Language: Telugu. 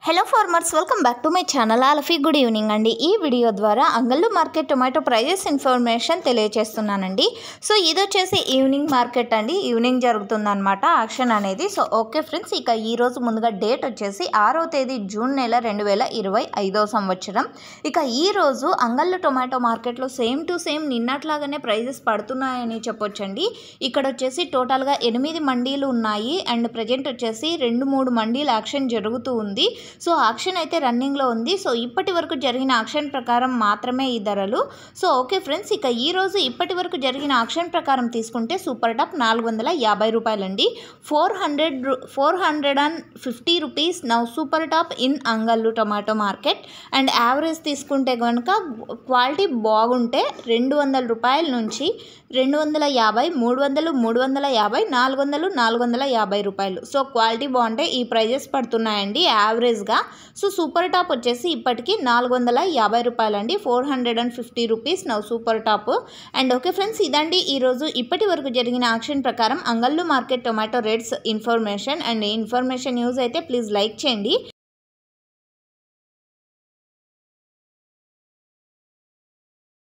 Hello farmers, welcome back to my channel. ఆలఫీ గుడ్ ఈవినింగ్ అండి. ఈ వీడియో ద్వారా Angallu market tomato prices information తెలియజేస్తున్నానండి. సో ఇది వచ్చేసి ఈవినింగ్ మార్కెట్ అండి. ఈవినింగ్ జరుగుతుందన్నమాట యాక్షన్ అనేది. సో ఓకే ఫ్రెండ్స్, ఇక ఈరోజు ముందుగా డేట్ వచ్చేసి 6వ తేదీ జూన్ నెల 2025వ సంవత్సరం. ఇక ఈరోజు అంగళ్ళు టొమాటో మార్కెట్లో సేమ్ టు సేమ్ నిన్నట్లాగానే ప్రైజెస్ పడుతున్నాయని చెప్పొచ్చండి. ఇక్కడ వచ్చేసి టోటల్గా 8 మండీలు ఉన్నాయి అండ్ ప్రజెంట్ వచ్చేసి 2-3 మండీలు యాక్షన్ జరుగుతూ ఉంది. సో ఆక్షన్ అయితే రన్నింగ్లో ఉంది. సో ఇప్పటి వరకు జరిగిన ఆక్షన్ ప్రకారం మాత్రమే ఈ ధరలు. సో ఓకే ఫ్రెండ్స్, ఇక ఈరోజు ఇప్పటి వరకు జరిగిన ఆక్షన్ ప్రకారం తీసుకుంటే సూపర్ టాప్ 450 రూపాయలండి. 450 rupees now super top in Angallu tomato market. And average తీసుకుంటే కనుక క్వాలిటీ బాగుంటే 200 రూపాయల నుంచి 250, 300, 350, 400, 450 రూపాయలు. సో క్వాలిటీ బాగుంటే ఈ ప్రైజెస్ పడుతున్నాయండి యావరేజ్గా. సో సూపర్ టాప్ వచ్చేసి ఇప్పటికీ 450 రూపాయలండి. 450 rupees now super top. And okay friends, ఇదండి ఈరోజు ఇప్పటి వరకు జరిగిన ఆక్షన్ ప్రకారం Angallu market tomato rates information. And information use అయితే ప్లీజ్ లైక్ చేయండి.